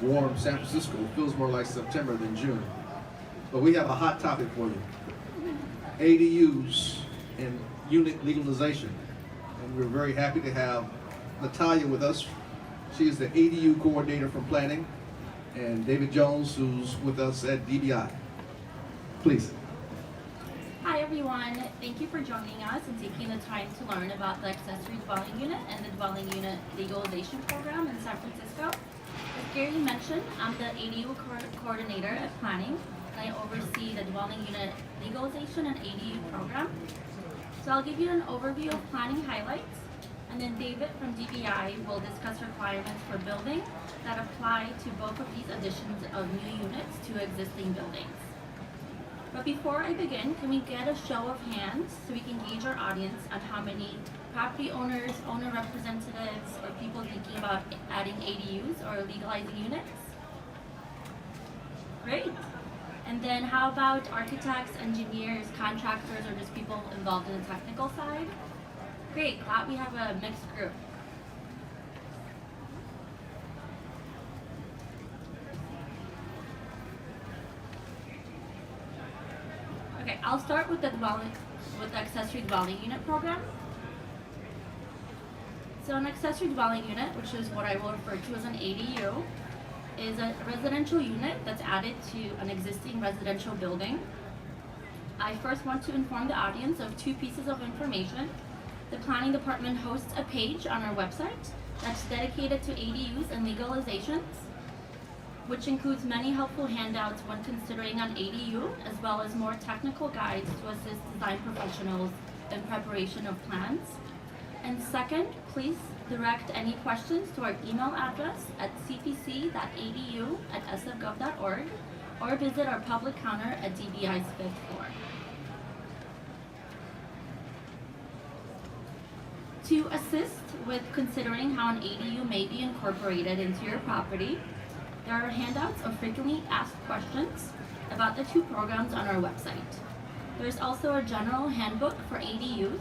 warm San Francisco, it feels more like September than June. But we have a hot topic for you. ADUs and unit legalization. And we're very happy to have Natalia with us. She is the ADU coordinator from planning, and David Jones, who's with us at DBI. Please. Hi everyone, thank you for joining us and taking the time to learn about the accessory dwelling unit and the dwelling unit legalization program in San Francisco. As Gary mentioned, I'm the ADU coordinator at planning, and I oversee the dwelling unit legalization and ADU program. So I'll give you an overview of planning highlights, and then David from DBI will discuss requirements for building that apply to both of these additions of new units to existing buildings. But before I begin, can we get a show of hands so we can gauge our audience on how many property owners, owner representatives, or people thinking about adding ADUs or legalizing units? Great. And then how about architects, engineers, contractors, or just people involved in the technical side? Great, glad we have a mixed group. Okay, I'll start with the accessory dwelling unit program. So an accessory dwelling unit, which is what I will refer to as an ADU, is a residential unit that's added to an existing residential building. I first want to inform the audience of two pieces of information. The planning department hosts a page on our website that's dedicated to ADUs and legalizations, which includes many helpful handouts when considering an ADU, as well as more technical guides to assist design professionals in preparation of plans. And second, please direct any questions to our email address at cpc.adu@sfgov.org or visit our public counter at DBI's 5th floor. To assist with considering how an ADU may be incorporated into your property, there are handouts of frequently asked questions about the two programs on our website. There's also a general handbook for ADUs,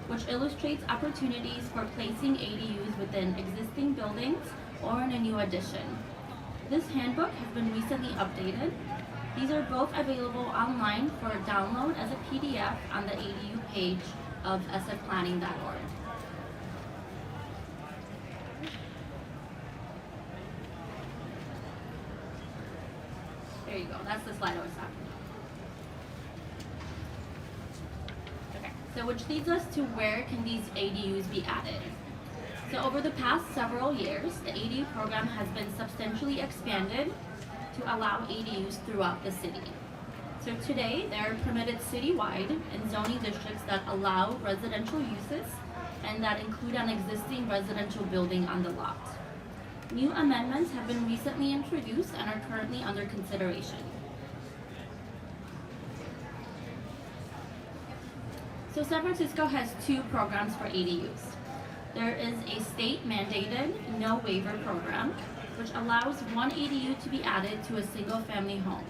which illustrates opportunities for placing ADUs within existing buildings or in a new addition. This handbook has been recently updated. These are both available online for download as a PDF on the ADU page of sfplanning.org. There you go, that's the slide I was talking about. Okay, so which leads us to where can these ADUs be added? So over the past several years, the ADU program has been substantially expanded to allow ADUs throughout the city. So today, they are permitted citywide in zoning districts that allow residential uses and that include an existing residential building on the lot. New amendments have been recently introduced and are currently under consideration. So San Francisco has two programs for ADUs. There is a state-mandated no waiver program, which allows one ADU to be added to a single-family home.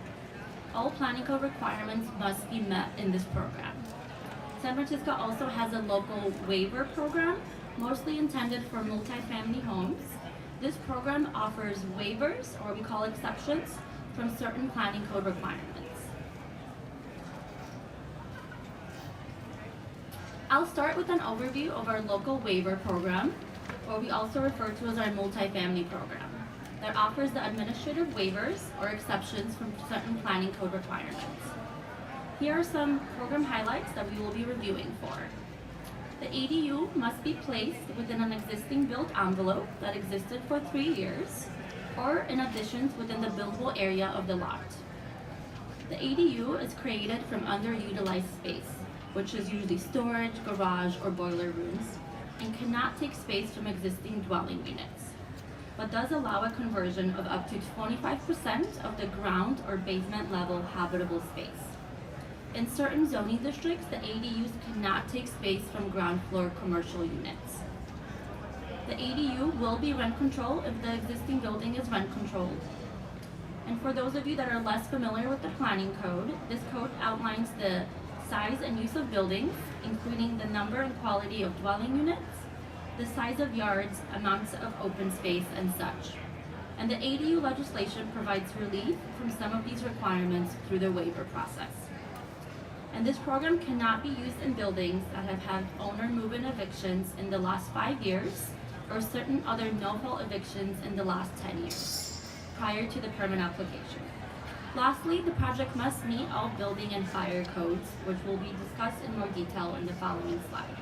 All planning code requirements must be met in this program. San Francisco also has a local waiver program, mostly intended for multifamily homes. This program offers waivers, or we call exceptions, from certain planning code requirements. I'll start with an overview of our local waiver program, or we also refer to as our multifamily program, that offers the administrative waivers or exceptions from certain planning code requirements. Here are some program highlights that we will be reviewing for. The ADU must be placed within an existing built envelope that existed for 3 years, or in additions within the buildable area of the lot. The ADU is created from underutilized space, which is usually storage, garage, or boiler rooms, and cannot take space from existing dwelling units, but does allow a conversion of up to 25% of the ground or basement level habitable space. In certain zoning districts, the ADUs cannot take space from ground floor commercial units. The ADU will be rent controlled if the existing building is rent controlled. And for those of you that are less familiar with the planning code, this code outlines the size and use of buildings, including the number and quality of dwelling units, the size of yards, amounts of open space, and such. And the ADU legislation provides relief from some of these requirements through the waiver process. And this program cannot be used in buildings that have had owner move-in evictions in the last 5 years or certain other no-fault evictions in the last 10 years prior to the permit application. Lastly, the project must meet all building and fire codes, which will be discussed in more detail in the following slides.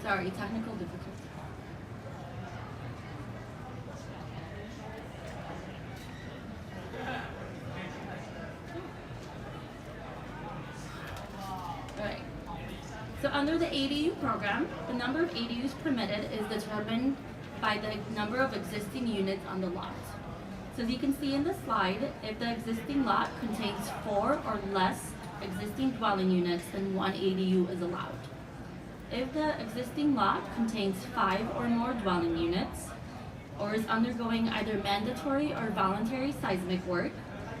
Sorry, technical difficulty. Alright. So under the ADU program, the number of ADUs permitted is determined by the number of existing units on the lot. So as you can see in the slide, if the existing lot contains 4 or less existing dwelling units, then 1 ADU is allowed. If the existing lot contains 5 or more dwelling units, or is undergoing either mandatory or voluntary seismic work,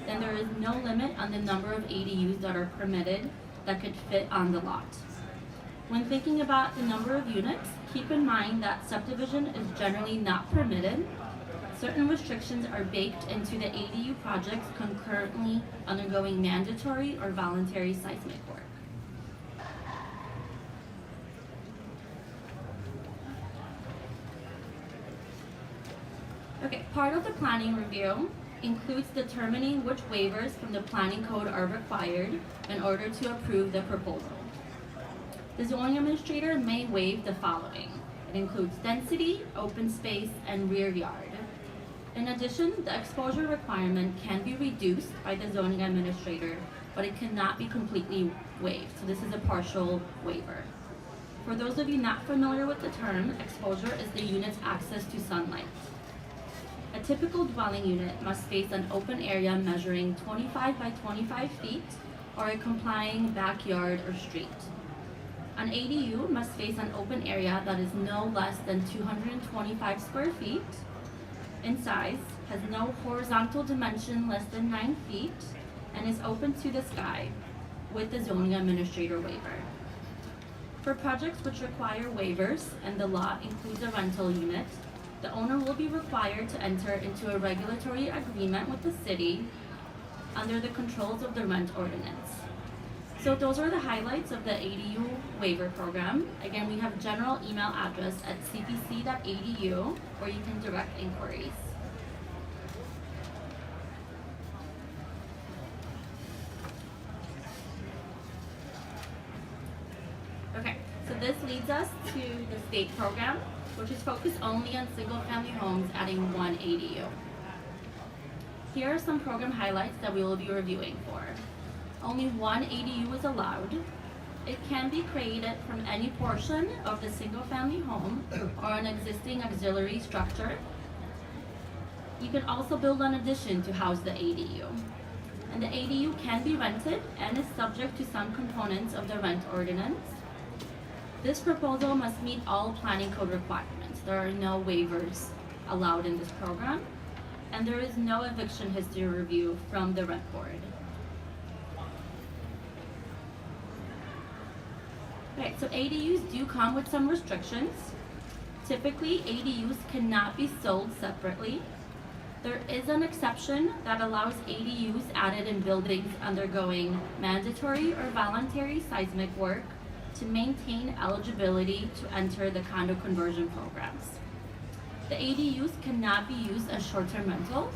then there is no limit on the number of ADUs that are permitted that could fit on the lot. When thinking about the number of units, keep in mind that subdivision is generally not permitted. Certain restrictions are baked into the ADU projects concurrently undergoing mandatory or voluntary seismic work. Okay, part of the planning review includes determining which waivers from the planning code are required in order to approve the proposal. The zoning administrator may waive the following. It includes density, open space, and rear yard. In addition, the exposure requirement can be reduced by the zoning administrator, but it cannot be completely waived. So this is a partial waiver. For those of you not familiar with the term, exposure is the unit's access to sunlight. A typical dwelling unit must face an open area measuring 25 by 25 feet or a complying backyard or street. An ADU must face an open area that is no less than 225 square feet in size, has no horizontal dimension less than 9 feet, and is open to the sky with the zoning administrator waiver. For projects which require waivers and the lot includes a rental unit, the owner will be required to enter into a regulatory agreement with the city under the controls of the rent ordinance. So those are the highlights of the ADU waiver program. Again, we have general email address at cpc.edu where you can direct inquiries. Okay, so this leads us to the state program, which is focused only on single-family homes adding 1 ADU. Here are some program highlights that we will be reviewing for. Only 1 ADU is allowed. It can be created from any portion of the single-family home or an existing auxiliary structure. You can also build an addition to house the ADU. And the ADU can be rented and is subject to some components of the rent ordinance. This proposal must meet all planning code requirements. There are no waivers allowed in this program, and there is no eviction history review from the rent board. Right, so ADUs do come with some restrictions. Typically, ADUs cannot be sold separately. There is an exception that allows ADUs added in buildings undergoing mandatory or voluntary seismic work to maintain eligibility to enter the condo conversion programs. The ADUs cannot be used as short-term rentals,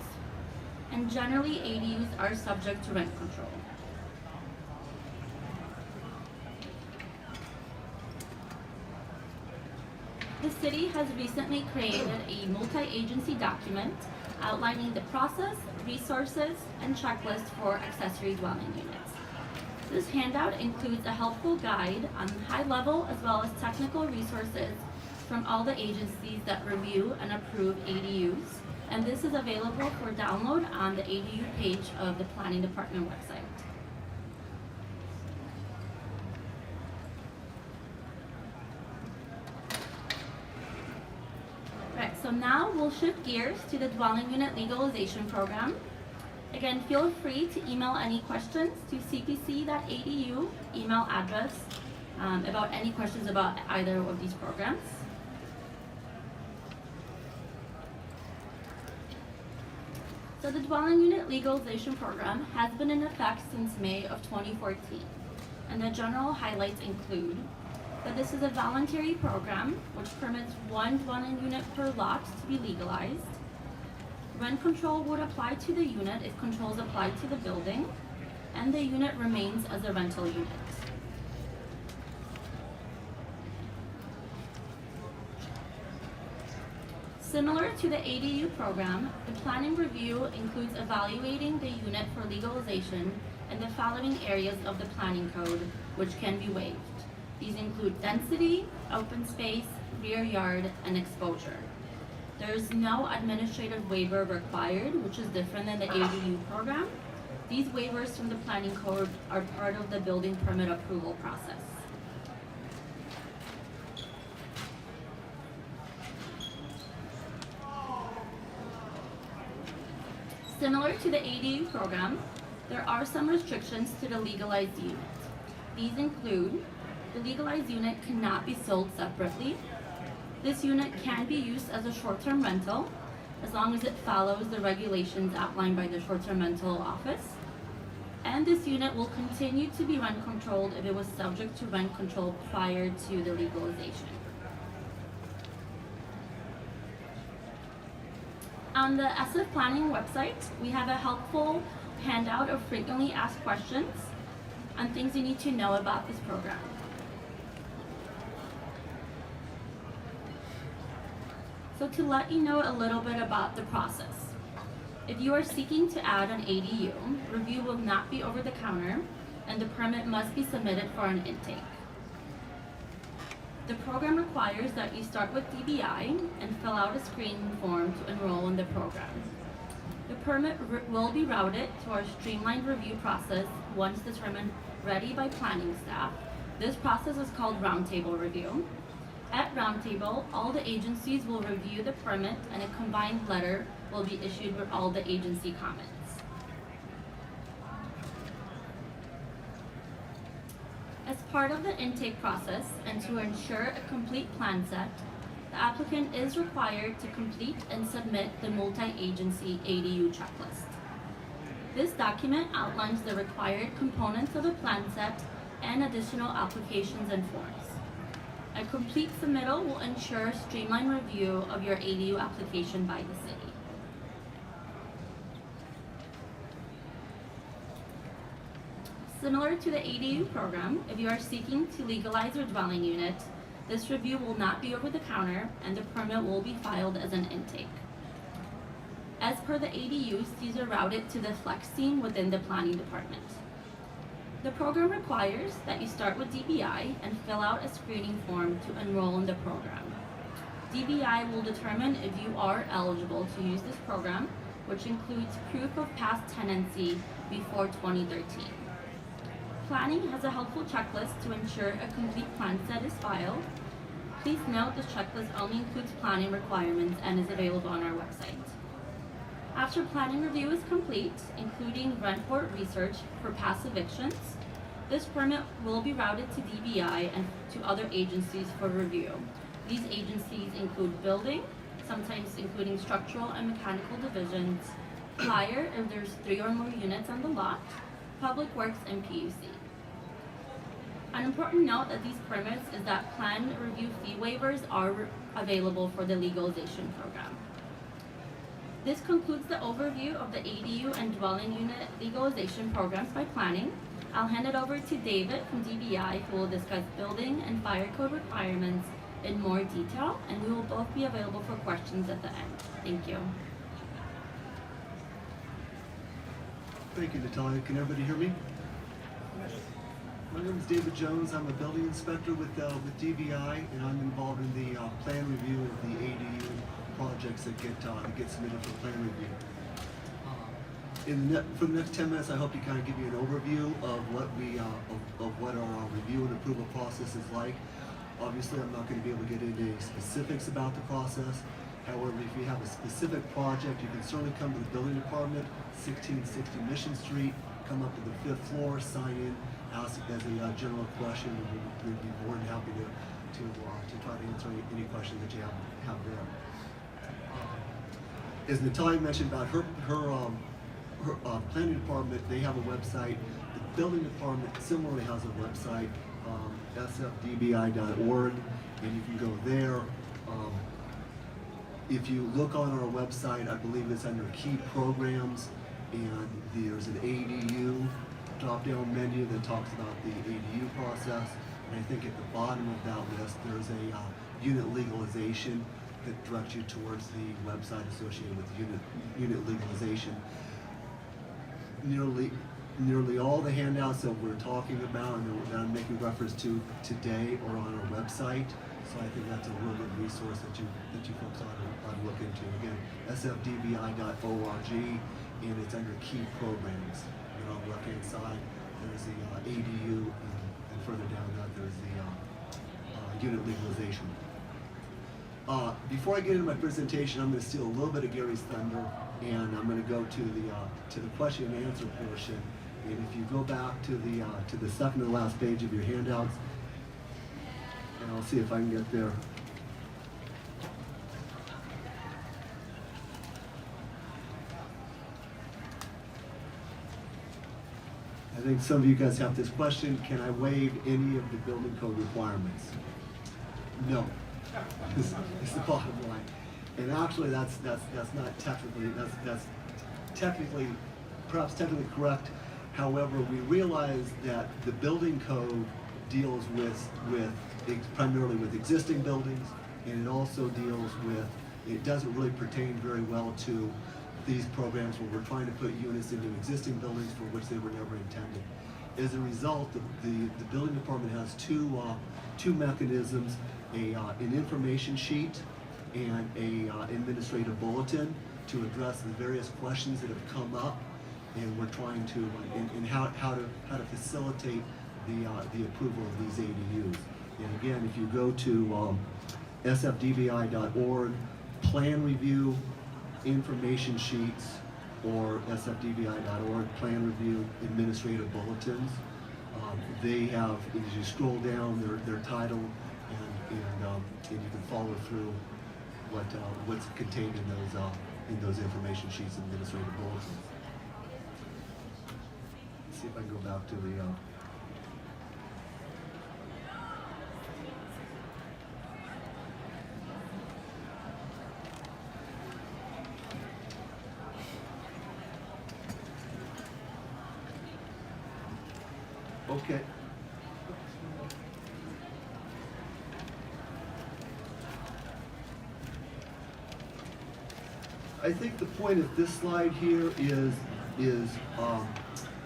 and generally ADUs are subject to rent control. The city has recently created a multi-agency document outlining the process, resources, and checklist for accessory dwelling units. This handout includes a helpful guide on high-level as well as technical resources from all the agencies that review and approve ADUs, and this is available for download on the ADU page of the Planning Department website. Right, so now we'll shift gears to the dwelling unit legalization program. Again, feel free to email any questions to cpc.edu email address. about any questions about either of these programs. So the dwelling unit legalization program has been in effect since May of 2014, and the general highlights include that this is a voluntary program which permits one dwelling unit per lot to be legalized. Rent control would apply to the unit if controls apply to the building, and the unit remains as a rental unit. Similar to the ADU program, the planning review includes evaluating the unit for legalization in the following areas of the planning code which can be waived. These include density, open space, rear yard, and exposure. There is no administrative waiver required, which is different than the ADU program. These waivers from the planning code are part of the building permit approval process. Similar to the ADU program, there are some restrictions to the legalized unit. These include the legalized unit cannot be sold separately. This unit can be used as a short-term rental as long as it follows the regulations outlined by the short-term rental office. And this unit will continue to be rent controlled if it was subject to rent control prior to the legalization. On the SF Planning website, we have a helpful handout of frequently asked questions and things you need to know about this program. So to let you know a little bit about the process, if you are seeking to add an ADU, review will not be over the counter and the permit must be submitted for an intake. The program requires that you start with DBI and fill out a screening form to enroll in the program. The permit will be routed to our streamlined review process once determined ready by planning staff. This process is called roundtable review. At roundtable, all the agencies will review the permit and a combined letter will be issued with all the agency comments. As part of the intake process and to ensure a complete plan set, the applicant is required to complete and submit the multi-agency ADU checklist. This document outlines the required components of the plan set and additional applications and forms. A complete submittal will ensure streamlined review of your ADU application by the city. Similar to the ADU program, if you are seeking to legalize your dwelling unit, this review will not be over the counter and the permit will be filed as an intake. As per the ADUs, these are routed to the flex team within the planning department. The program requires that you start with DBI and fill out a screening form to enroll in the program. DBI will determine if you are eligible to use this program, which includes proof of past tenancy before 2013. Planning has a helpful checklist to ensure a complete plan set is filed. Please note this checklist only includes planning requirements and is available on our website. After planning review is complete, including rent board research for past evictions, this permit will be routed to DBI and to other agencies for review. These agencies include building, sometimes including structural and mechanical divisions, fire if there's 3 or more units on the lot, public works, and PUC. An important note of these permits is that plan review fee waivers are available for the legalization program. This concludes the overview of the ADU and dwelling unit legalization programs by planning. I'll hand it over to David from DBI, who will discuss building and fire code requirements in more detail, and we will both be available for questions at the end. Thank you. Thank you, Natalia. Can everybody hear me? Yes. My name is David Jones. I'm a building inspector with DBI, and I'm involved in the plan review of the ADU projects that get submitted for plan review. For the next 10 minutes, I hope to kind of give you an overview of what our review and approval process is like. Obviously, I'm not going to be able to get into any specifics about the process. However, if you have a specific project, you can certainly come to the building department, 1660 Mission Street, come up to the 5th floor, sign in, ask as a general question, we'd be more than happy to try to answer any questions that you have there. As Natalia mentioned about her planning department, they have a website. The building department similarly has a website, sfdbi.org, and you can go there. If you look on our website, I believe it's under key programs, and there's an ADU drop-down menu that talks about the ADU process. And I think at the bottom of that list, there's a unit legalization that directs you towards the website associated with unit legalization. Nearly all the handouts that we're talking about and that I'm making reference to today are on our website. So I think that's a real good resource that you folks ought to look into. Again, sfdbi.org, and it's under key programs. And on the left-hand side, there's the ADU, and further down that there's the unit legalization. Before I get into my presentation, I'm going to steal a little bit of Gary's thunder, and I'm going to go to the question and answer portion. And if you go back to the second to the last page of your handouts, and I'll see if I can get there. I think some of you guys have this question: can I waive any of the building code requirements? No. It's the bottom line. And actually, that's not technically, that's technically, perhaps technically correct. However, we realize that the building code deals primarily with existing buildings, and it also deals with, it doesn't really pertain very well to these programs where we're trying to put units into existing buildings for which they were never intended. As a result, the building department has two mechanisms: an information sheet and a administrative bulletin to address the various questions that have come up, and we're trying to and how to facilitate the approval of these ADUs. And again, if you go to sfdbi.org, plan review, information sheets, or sfdbi.org, plan review, administrative bulletins, they have, as you scroll down, their title, and you can follow through what's contained in those information sheets and administrative bulletins. Let's see if I can go back to the okay. I think the point of this slide here is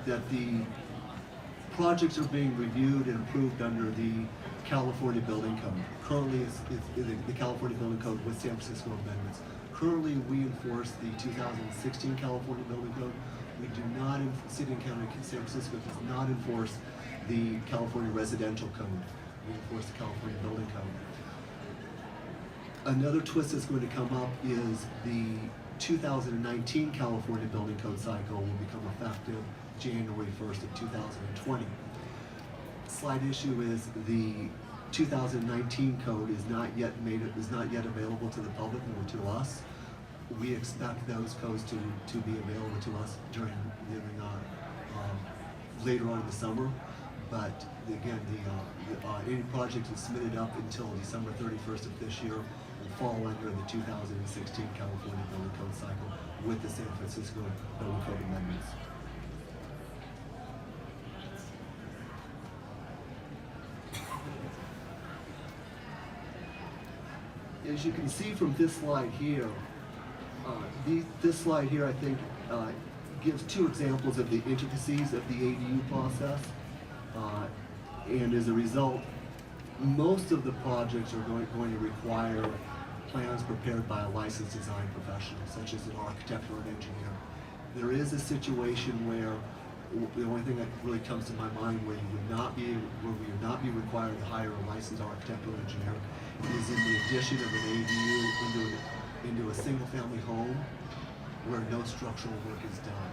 that the projects are being reviewed and approved under the California Building Code. Currently, it's the California Building Code with San Francisco amendments. Currently, we enforce the 2016 California Building Code. We do not, City and County of San Francisco does not enforce the California Residential Code. We enforce the California Building Code. Another twist that's going to come up is the 2019 California Building Code cycle will become effective January 1st of 2020. Slight issue is the 2019 code is not yet available to the public nor to us. We expect those codes to be available to us during later on in the summer. But again, any project that's submitted up until December 31st of this year will fall under the 2016 California Building Code cycle with the San Francisco Building Code amendments. As you can see from this slide here, this slide here, I think, gives two examples of the intricacies of the ADU process. And as a result, most of the projects are going to require plans prepared by a licensed design professional, such as an architect or an engineer. There is a situation where the only thing that really comes to my mind where we would not be required to hire a licensed architect or engineer is in the addition of an ADU into a single-family home where no structural work is done.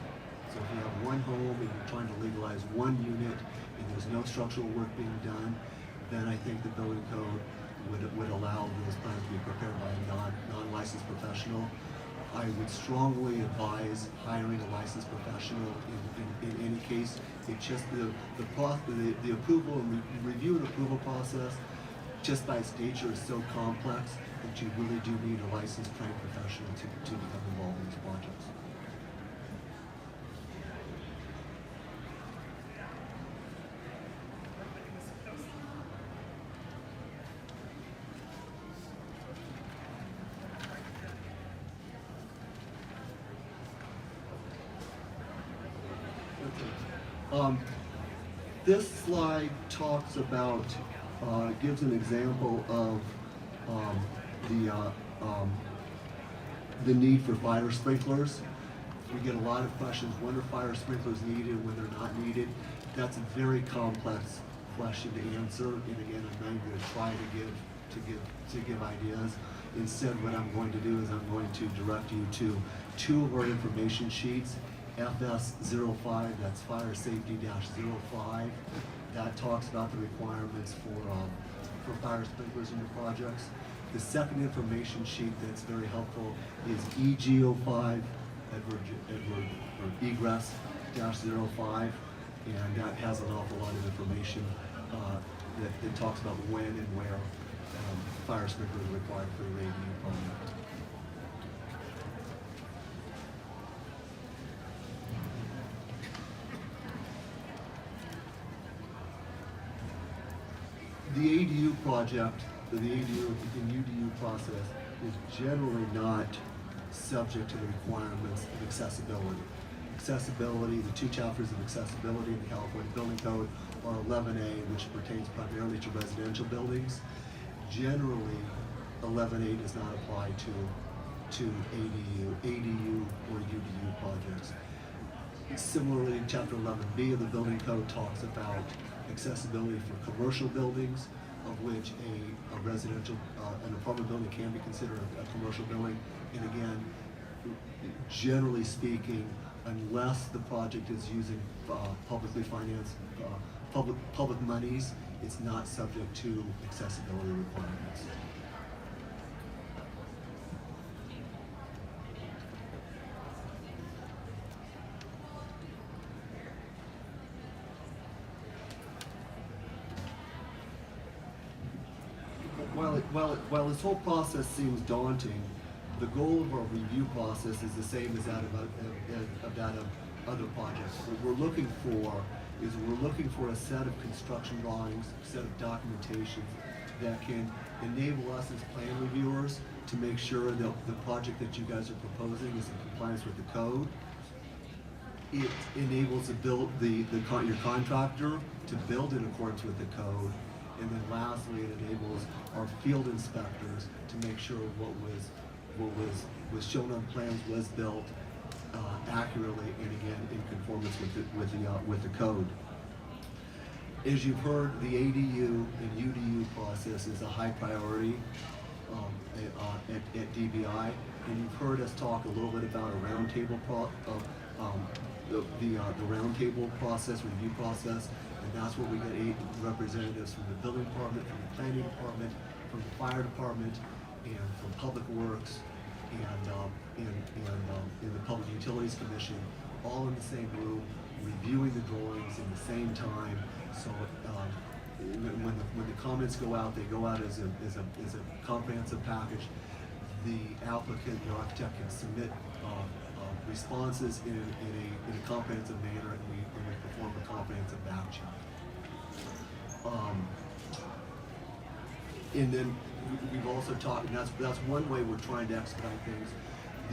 So if you have one home and you're trying to legalize one unit and there's no structural work being done, then I think the building code would allow those plans to be prepared by a non-licensed professional. I would strongly advise hiring a licensed professional in any case. It's just the approval and review and approval process, just by its nature, is so complex that you really do need a licensed trained professional to become involved in these projects. This slide talks about, gives an example of the need for fire sprinklers. We get a lot of questions, when are fire sprinklers needed, when they're not needed? That's a very complex question to answer, and again, I'm not going to try to give ideas. Instead, what I'm going to do is I'm going to direct you to two of our information sheets. FS05, that's Fire Safety-05. That talks about the requirements for fire sprinklers in your projects. The second information sheet that's very helpful is EG05, or egress-05, and that has an awful lot of information that talks about when and where fire sprinklers are required for your ADU project. The ADU project, the ADU and UDU process is generally not subject to the requirements of accessibility. Accessibility, the two chapters of accessibility in the California Building Code are 11A, which pertains primarily to residential buildings. Generally, 11A does not apply to ADU or UDU projects. Similarly, Chapter 11B of the Building Code talks about accessibility for commercial buildings, of which a residential, an apartment building can be considered a commercial building. And again, generally speaking, unless the project is using publicly financed, public monies, it's not subject to accessibility requirements. While this whole process seems daunting, the goal of our review process is the same as that of other projects. What we're looking for a set of construction drawings, a set of documentation that can enable us as plan reviewers to make sure that the project that you guys are proposing is in compliance with the code. It enables your contractor to build in accordance with the code. And then lastly, it enables our field inspectors to make sure what was shown on plans was built accurately and again in conformance with the code. As you've heard, the ADU and UDU process is a high priority at DBI, and you've heard us talk a little bit about a roundtable the roundtable process, review process. And that's where we get 8 representatives from the building department, from the planning department, from the fire department, and from public works, and in the Public Utilities Commission, all in the same room, reviewing the drawings in the same time. So when the comments go out, they go out as a comprehensive package. The applicant, the architect, can submit responses in a comprehensive manner, and we perform a comprehensive back check. And then we've also talked, and that's one way we're trying to expedite things.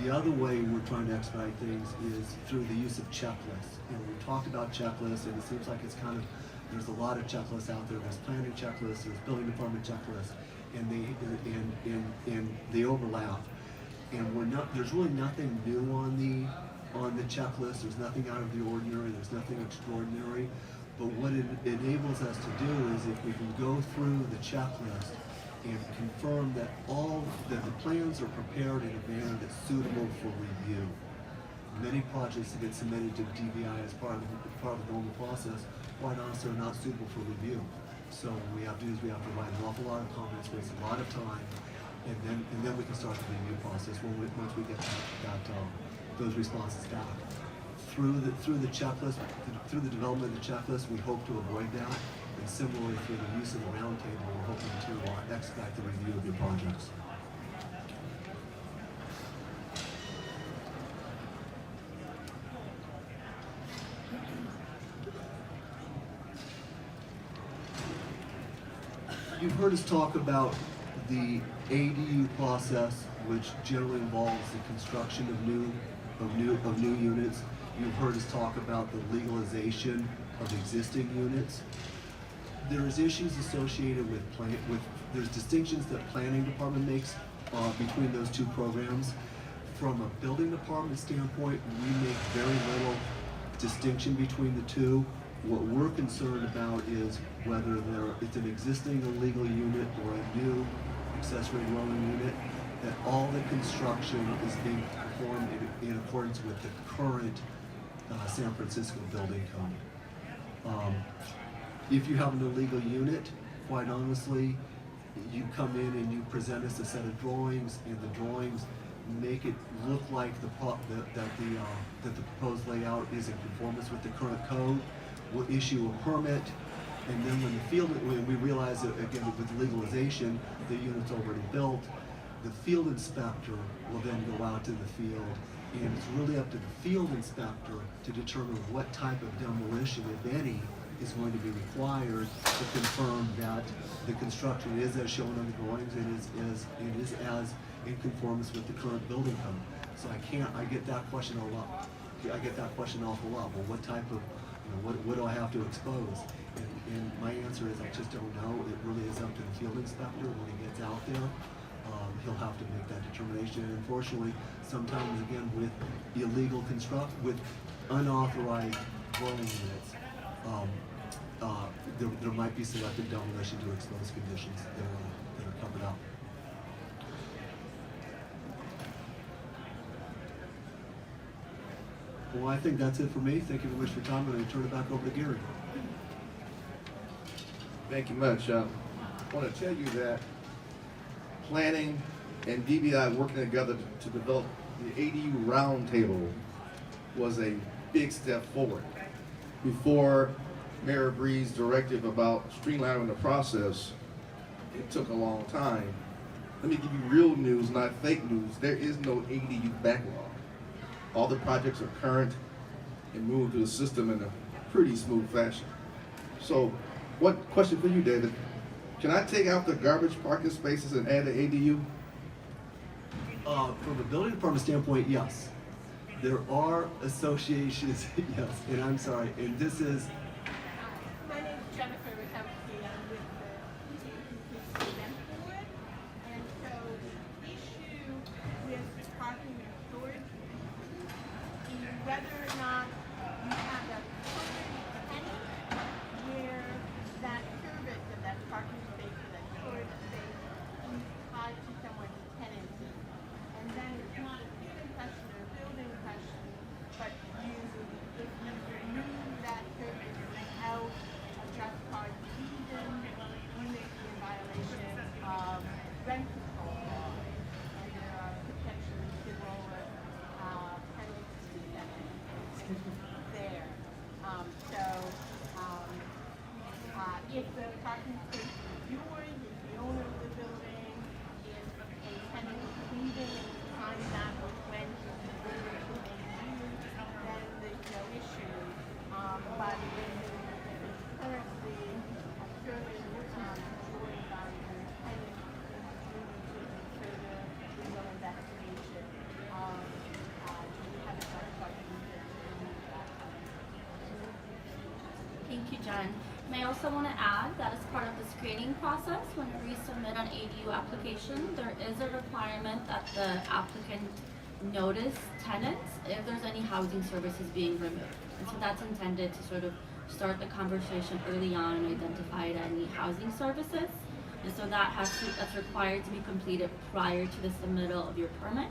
The other way we're trying to expedite things is through the use of checklists. And we talked about checklists, and it seems like it's kind of, there's a lot of checklists out there. There's planning checklists, there's building department checklists, and they overlap. And there's really nothing new on the checklist. There's nothing out of the ordinary. There's nothing extraordinary. But what it enables us to do is if we can go through the checklist and confirm that the plans are prepared in a manner that's suitable for review. Many projects that get submitted to DBI as part of the normal process quite honestly, are not suitable for review. So what we have to do is we have to write an awful lot of comments, waste a lot of time, and then we can start the review process once we get those responses back. Through the checklist, through the development of the checklist, we hope to avoid that. And similarly, through the use of the roundtable, we're hoping to expedite the review of your projects. You've heard us talk about the ADU process, which generally involves the construction of new units. You've heard us talk about the legalization of existing units. There's issues associated with there's distinctions that planning department makes between those two programs. From a building department standpoint, we make very little distinction between the two. What we're concerned about is whether it's an existing illegal unit or a new accessory dwelling unit, that all the construction is being performed in accordance with the current San Francisco building code. If you have an illegal unit, quite honestly, you come in and you present us a set of drawings, and the drawings make it look like that the proposed layout is in conformance with the current code. We'll issue a permit, and then when we realize that, again, with legalization, the unit's already built, the field inspector will then go out to the field, and it's really up to the field inspector to determine what type of demolition, if any, is going to be required to confirm that the construction is as shown on the drawings and is as in conformance with the current building code. So I get that question a lot. I get that question an awful lot. Well, what type of, what do I have to expose? And my answer is I just don't know. It really is up to the field inspector when he gets out there. He'll have to make that determination. And unfortunately, sometimes again with with unauthorized dwelling units, there might be selective demolition to expose conditions that are covered up. Well, I think that's it for me. Thank you very much for your time, and I'm going to turn it back over to Gary. Thank you much. I want to tell you that planning and DBI working together to develop the ADU roundtable was a big step forward. Before Mayor Breed's directive about streamlining the process, it took a long time. Let me give you real news, not fake news. There is no ADU backlog. All the projects are current and moving through the system in a pretty smooth fashion. So, question for you, David. Can I take out the garbage parking spaces and add the ADU? From a building department standpoint, yes. There are associations, yes, and I'm sorry, and this is... My name is Jennifer Wachowski. I'm with the Event Board. And so the issue with parking and storage is whether or not you have a permanent tenant where that service of that parking space or that storage space is tied to someone's tenancy. And then it's not a building question or a building question, but if you remove that service without a just cause reason, you may be in violation of rent control law. And there are potentially civil penalties that can there. If the parking space is yours, if the owner of the building, if a tenant is leaving and you find that with rent or the building is being used, then there's no issue. But if it's currently a service enjoyed by the tenant, you need to further legal investigation. Do you have a just cause reason to remove that? Thank you, Jen. And I also want to add that as part of the screening process, when you resubmit an ADU application, there is a requirement that the applicant notice tenants if there's any housing services being removed. And so that's intended to sort of start the conversation early on and identify any housing services. And so that's required to be completed prior to the submittal of your permit.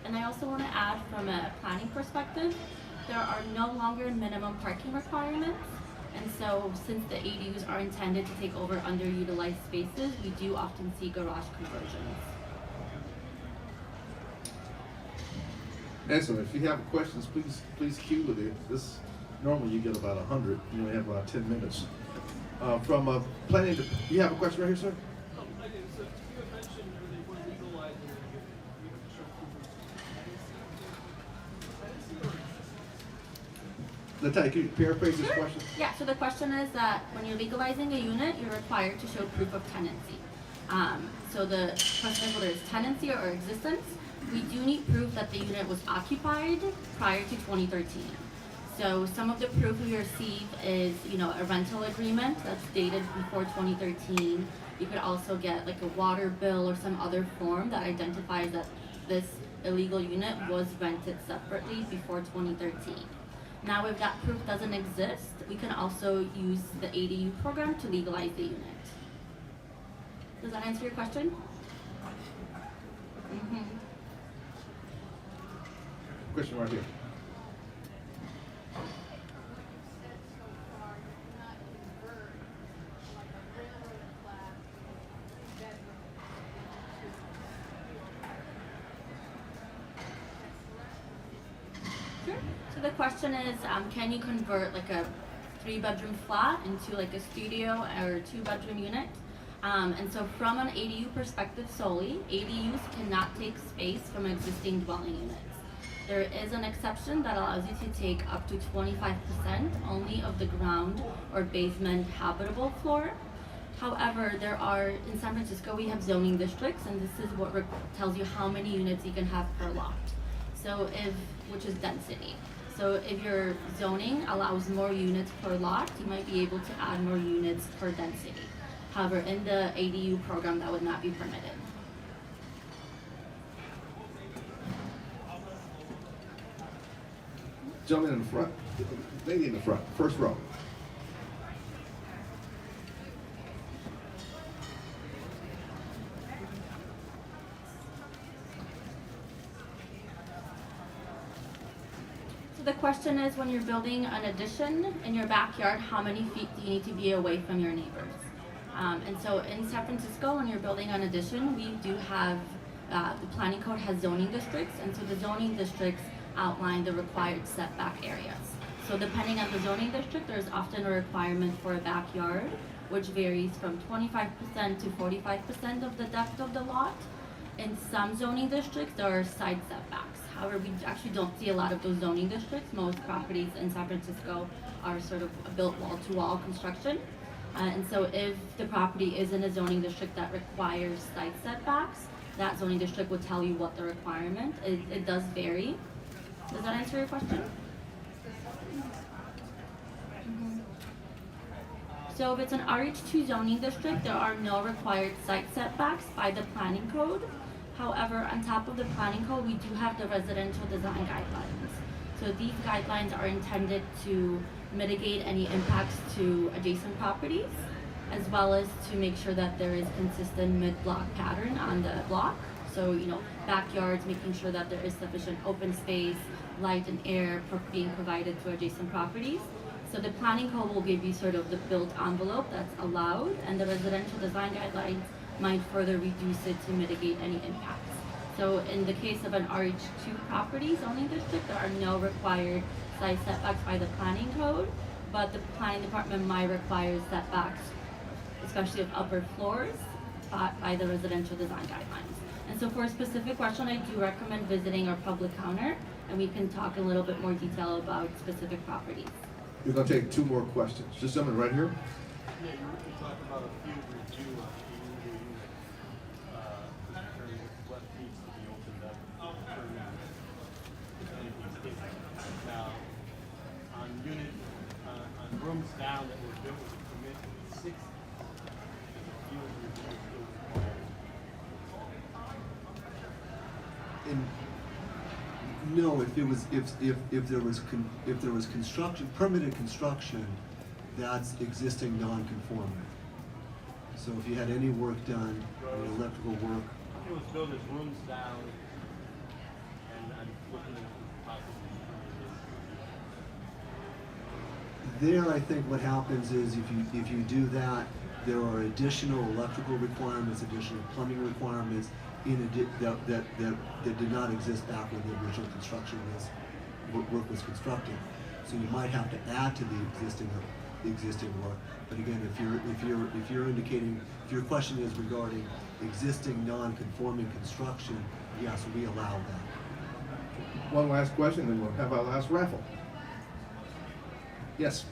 And I also want to add, from a planning perspective, there are no longer minimum parking requirements. And so since the ADUs are intended to take over underutilized spaces, we do often see garage conversions. Excellent. If you have questions, please queue with it. This normally you get about 100. You only have about 10 minutes. From planning, you have a question right here, sir? I do. So you had mentioned where they want to legalize and you have to show proof of Natalia, can you paraphrase this question? Yeah, so the question is that when you're legalizing a unit, you're required to show proof of tenancy. So the question is whether it's tenancy or existence. We do need proof that the unit was occupied prior to 2013. So some of the proof we receive is, a rental agreement that's dated before 2013. You could also get like a water bill or some other form that identifies that this illegal unit was rented separately before 2013. Now, if that proof doesn't exist, we can also use the ADU program to legalize the unit. Does that answer your question? Mm-hmm. Question right here. Sure. So the question is, can you convert like a 3-bedroom flat into like a studio or 2-bedroom unit? And so from an ADU perspective solely, ADUs cannot take space from existing dwelling units. There is an exception that allows you to take up to 25% only of the ground or basement habitable floor. However, in San Francisco, we have zoning districts, and this is what tells you how many units you can have per lot. So which is density. So if your zoning allows more units per lot, you might be able to add more units per density. However, in the ADU program, that would not be permitted. Gentleman in the front. Lady in the front. First row. So the question is, when you're building an addition in your backyard, how many feet do you need to be away from your neighbors? And so in San Francisco, when you're building an addition, we do have, the planning code has zoning districts, and so the zoning districts outline the required setback areas. So depending on the zoning district, there's often a requirement for a backyard, which varies from 25% to 45% of the depth of the lot. In some zoning districts, there are side setbacks. However, we actually don't see a lot of those zoning districts. Most properties in San Francisco are sort of built wall-to-wall construction. And so if the property is in a zoning district that requires side setbacks, that zoning district will tell you what the requirement is. It does vary. Does that answer your question? Mm-hmm. So if it's an RH2 zoning district, there are no required site setbacks by the planning code. However, on top of the planning code, we do have the residential design guidelines. So these guidelines are intended to mitigate any impacts to adjacent properties, as well as to make sure that there is consistent mid-block pattern on the block. So, backyards, making sure that there is sufficient open space, light and air being provided to adjacent properties. So the planning code will give you sort of the built envelope that's allowed, and the residential design guidelines might further reduce it to mitigate any impacts. So in the case of an RH2 property zoning district, there are no required side setbacks by the planning code, but the planning department might require setbacks, especially of upper floors, by the residential design guidelines. And so for a specific question, I do recommend visiting our public counter, and we can talk in a little bit more detail about specific properties. We're going to take 2 more questions. Just someone right here. Yeah, you talked about a field review of the illegal unit, in terms of what needs to be opened up for anything's different. Now, on rooms down that were built with a permit in the 60s, the field review is still required. No, if there was construction, permitted construction, that's existing non-conforming. So if you had any work done, any electrical work, It was built as rooms down, and I'm looking at possibly There, I think what happens is if you do that, there are additional electrical requirements, additional plumbing requirements that did not exist back when the original construction work was constructed. So you might have to add to the existing work. But again, if you're indicating, if your question is regarding existing non-conforming construction, yes, we allow that. One last question, and we'll have our last raffle. Yes.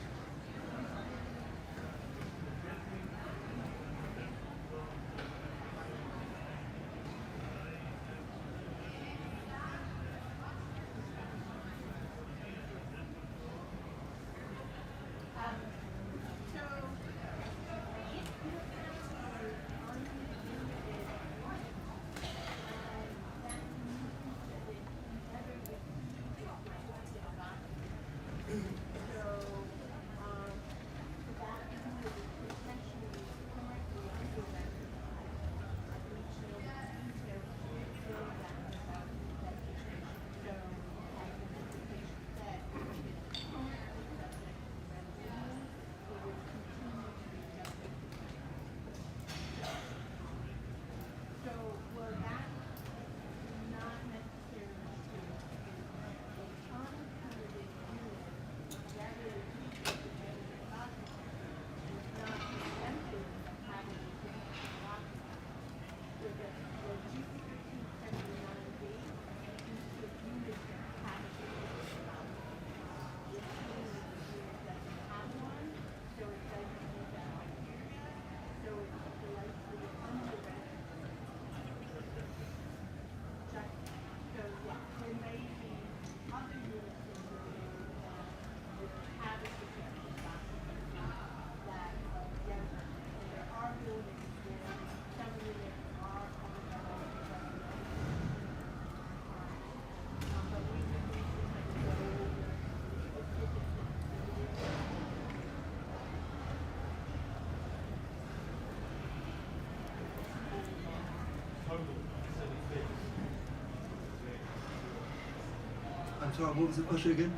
I'm sorry, what was the question again?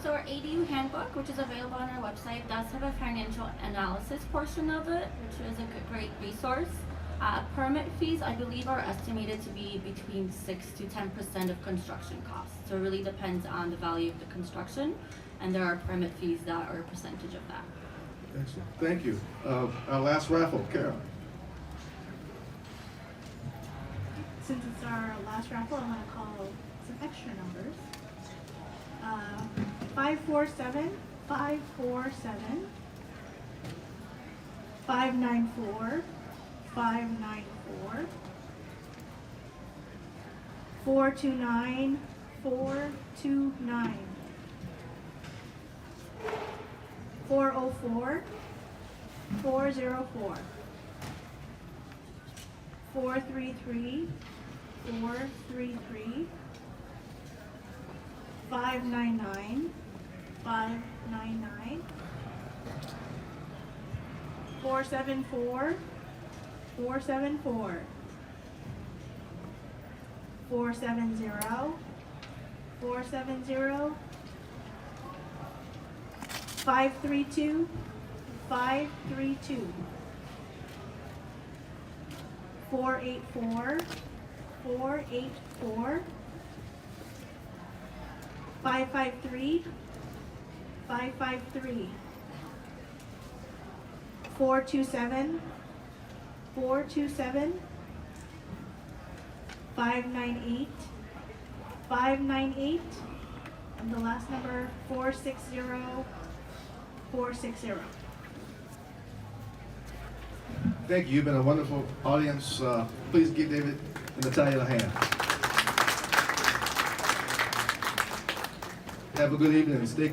So our ADU handbook, which is available on our website, does have a financial analysis portion of it, which is a great resource. Permit fees, I believe, are estimated to be between 6 to 10% of construction costs. So it really depends on the value of the construction, and there are permit fees that are a percentage of that. Excellent. Thank you. Our last raffle, Carol. Since it's our last raffle, I'm going to call some extra numbers. 547, 547, 594, 594, 429, 429, 404, 404, 433, 433, 599, 599, 474, 474, 470, 470, 532, 532, 484, 484, 553, 553, 427, 427, 598, 598, and the last number 460, 460. Thank you. You've been a wonderful audience. Please give David and Natalia a hand. Have a good evening and stay